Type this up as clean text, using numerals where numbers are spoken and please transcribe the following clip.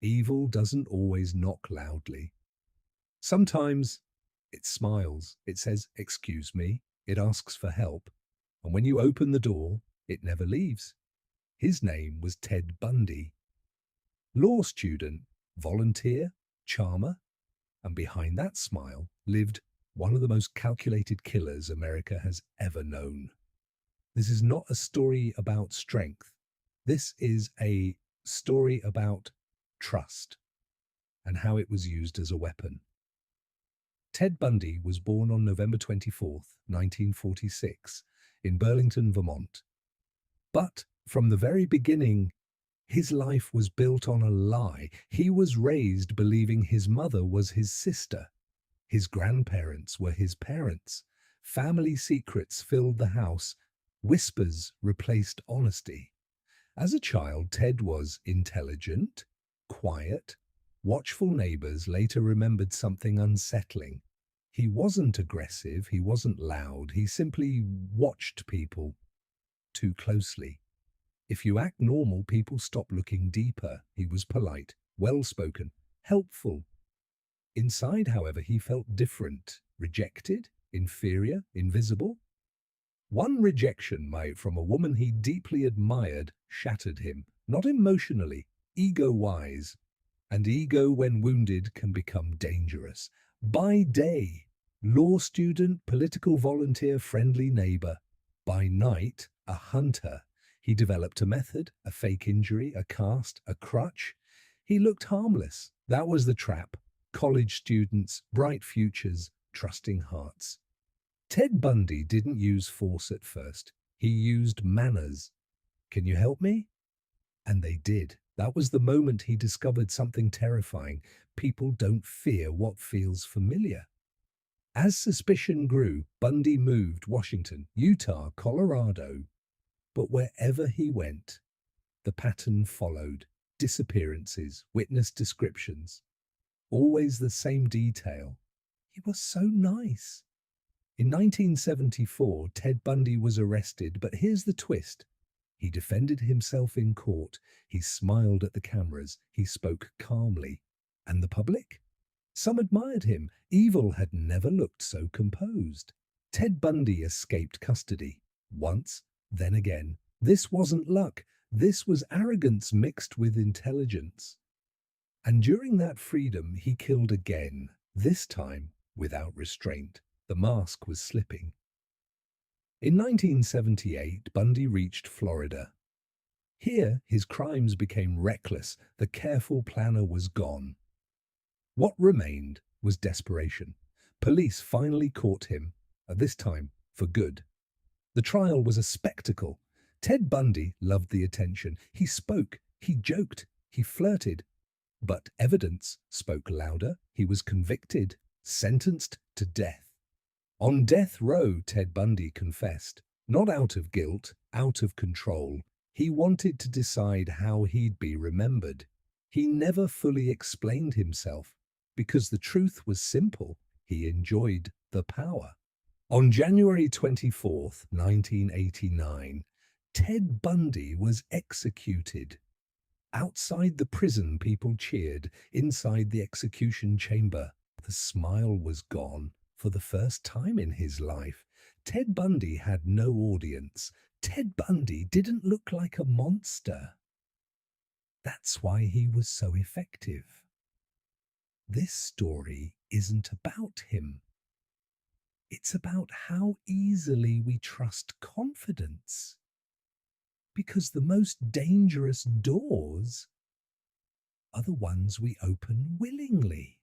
Evil doesn't always knock loudly. Sometimes it smiles, it says, "Excuse me," it asks for help, and when you open the door, it never leaves. His name was Ted Bundy. Law student, volunteer, charmer, and behind that smile lived one of the most calculated killers America has ever known. This is not a story about strength. This is a story about trust and how it was used as a weapon. Ted Bundy was born on November 24th, 1946, in Burlington, Vermont. But from the very beginning, his life was built on a lie. He was raised believing his mother was his sister. His grandparents were his parents. Family secrets filled the house. Whispers replaced honesty. As a child, Ted was intelligent, quiet. Watchful neighbors later remembered something unsettling. He wasn't aggressive, he wasn't loud, he simply watched people too closely. If you act normal, people stop looking deeper. He was polite, well-spoken, helpful. Inside, however, he felt different, rejected, inferior, invisible. One rejection from a woman he deeply admired shattered him, not emotionally, ego-wise. And ego, when wounded, can become dangerous. By day, law student, political volunteer, friendly neighbor. By night, a hunter. He developed a method, a fake injury, a cast, a crutch. He looked harmless. That was the trap. College students, bright futures, trusting hearts. Ted Bundy didn't use force at first. He used manners. "Can you help me?" And they did. That was the moment he discovered something terrifying. People don't fear what feels familiar. As suspicion grew, Bundy moved Washington, Utah, Colorado. But wherever he went, the pattern followed. Disappearances, witness descriptions. Always the same detail. He was so nice. In 1974, Ted Bundy was arrested, but here's the twist. He defended himself in court. He smiled at the cameras. He spoke calmly. And the public? Some admired him. Evil had never looked so composed. Ted Bundy escaped custody. Once, then again. This wasn't luck. This was arrogance mixed with intelligence. And during that freedom, he killed again, this time without restraint. The mask was slipping. In 1978, Bundy reached Florida. Here, his crimes became reckless. The careful planner was gone. What remained was desperation. Police finally caught him, this time for good. The trial was a spectacle. Ted Bundy loved the attention. He spoke, he joked, he flirted. But evidence spoke louder. He was convicted, sentenced to death. On death row, Ted Bundy confessed, not out of guilt, out of control. He wanted to decide how he'd be remembered. He never fully explained himself, because the truth was simple. He enjoyed the power. On January 24th, 1989, Ted Bundy was executed. Outside the prison, people cheered. Inside the execution chamber, the smile was gone. For the first time in his life, Ted Bundy had no audience. Ted Bundy didn't look like a monster. That's why he was so effective. This story isn't about him. It's about how easily we trust confidence. Because the most dangerous doors are the ones we open willingly.